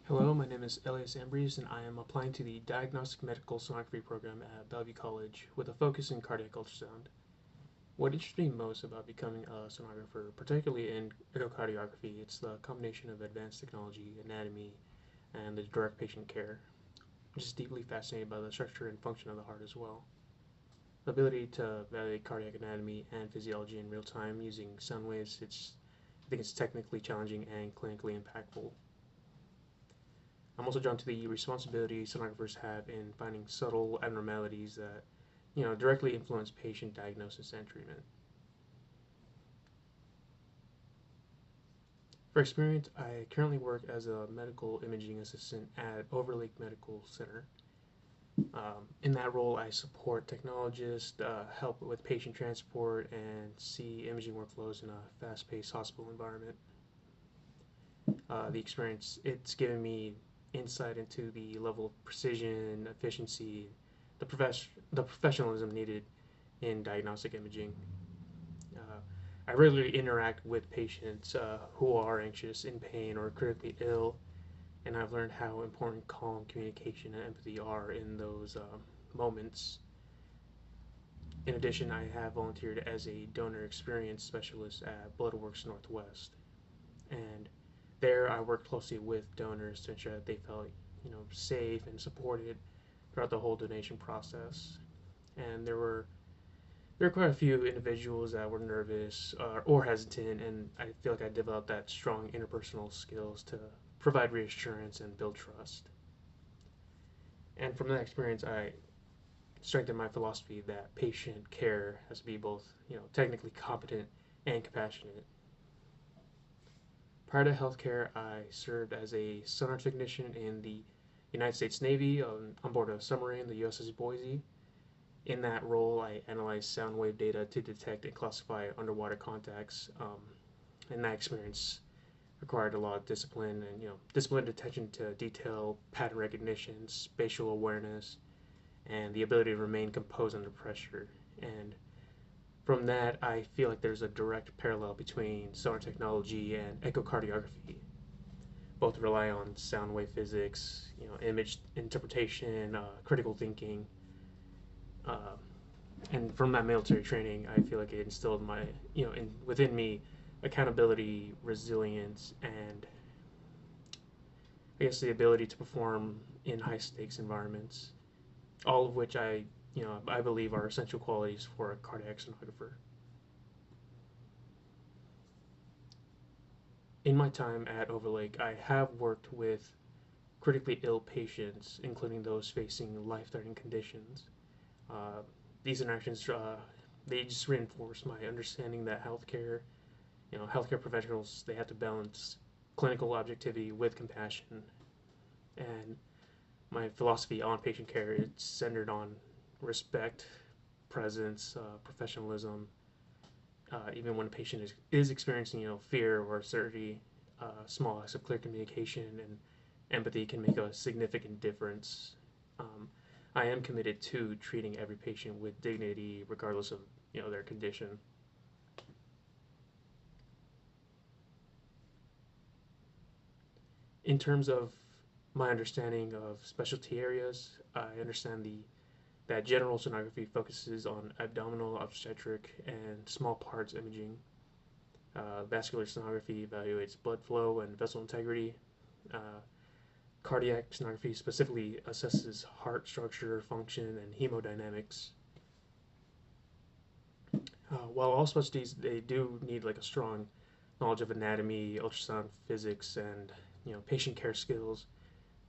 Hello, my name is Elias Ambriz, and I am applying to the Diagnostic Medical Sonography program at Bellevue College with a focus in cardiac ultrasound. What interests me most about becoming a sonographer, particularly in echocardiography, it's the combination of advanced technology, anatomy, and the direct patient care. I'm just deeply fascinated by the structure and function of the heart as well. The ability to evaluate cardiac anatomy and physiology in real time using sound waves, I think it's technically challenging and clinically impactful. I'm also drawn to the responsibility sonographers have in finding subtle abnormalities that, directly influence patient diagnosis and treatment. For experience, I currently work as a medical imaging assistant at Overlake Medical Center. In that role, I support technologists, help with patient transport, and see imaging workflows in a fast-paced hospital environment. The experience it's given me insight into the level of precision, efficiency, the professionalism needed in diagnostic imaging. Uh, I regularly interact with patients who are anxious, in pain, or critically ill, and I've learned how important calm communication and empathy are in those moments. In addition, I have volunteered as a donor experience specialist at Bloodworks Northwest, and there I worked closely with donors to ensure that they felt, safe and supported throughout the whole donation process. And there were quite a few individuals that were nervous or hesitant, and I feel like I developed that strong interpersonal skills to provide reassurance and build trust. And from that experience, I strengthened my philosophy that patient care has to be both, technically competent and compassionate. Prior to healthcare, I served as a sonar technician in the United States Navy on board a submarine, the USS Boise. In that role, I analyzed sound wave data to detect and classify underwater contacts. And that experience required a lot of discipline and disciplined attention to detail, pattern recognition, spatial awareness, and the ability to remain composed under pressure. And from that, I feel like there's a direct parallel between sonar technology and echocardiography. Both rely on sound wave physics, image interpretation, critical thinking, uh, and from that military training, I feel like it instilled within me accountability, resilience, and I guess the ability to perform in high stakes environments. All of which I believe are essential qualities for a cardiac sonographer. In my time at Overlake, I have worked with critically ill patients, including those facing life-threatening conditions. Uh, these interactions, they just reinforce my understanding that healthcare professionals, they have to balance clinical objectivity with compassion. And my philosophy on patient care is centered on respect, presence, professionalism, even when a patient is experiencing fear or uncertainty, small acts of clear communication and empathy can make a significant difference. Um, I am committed to treating every patient with dignity, regardless of their condition. In terms of my understanding of specialty areas, I understand the that general sonography focuses on abdominal, obstetric, and small parts imaging. Vascular sonography evaluates blood flow and vessel integrity. Uh, Cardiac sonography specifically assesses heart structure, function, and hemodynamics. While all specialties they do need like a strong knowledge of anatomy, ultrasound physics, and patient care skills,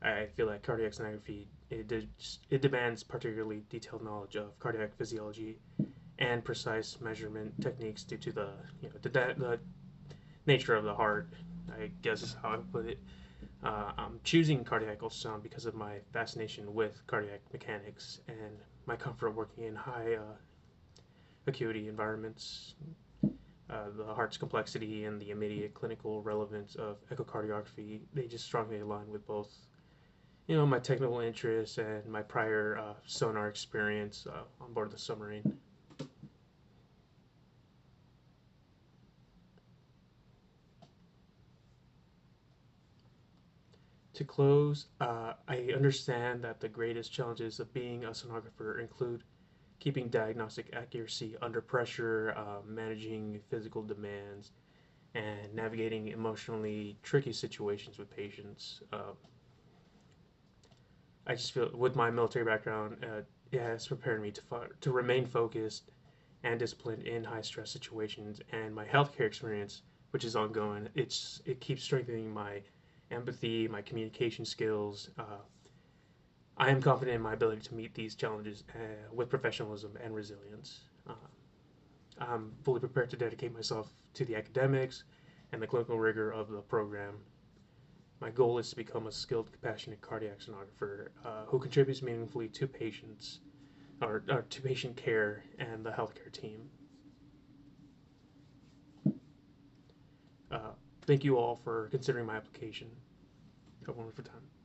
I feel like cardiac sonography it demands particularly detailed knowledge of cardiac physiology and precise measurement techniques due to the nature of the heart. I guess is how I put it. I'm choosing cardiac ultrasound because of my fascination with cardiac mechanics and my comfort working in high acuity environments. The heart's complexity and the immediate clinical relevance of echocardiography they just strongly align with both my technical interests and my prior sonar experience on board the submarine. To close, I understand that the greatest challenges of being a sonographer include keeping diagnostic accuracy under pressure, managing physical demands, and navigating emotionally tricky situations with patients. I just feel with my military background, it has prepared me to remain focused and disciplined in high stress situations, and my healthcare experience, which is ongoing, it keeps strengthening my empathy, my communication skills. I am confident in my ability to meet these challenges with professionalism and resilience. I'm fully prepared to dedicate myself to the academics and the clinical rigor of the program. My goal is to become a skilled, compassionate cardiac sonographer who contributes meaningfully to patients or to patient care and the healthcare team. Uh, Thank you all for considering my application. Have a wonderful time.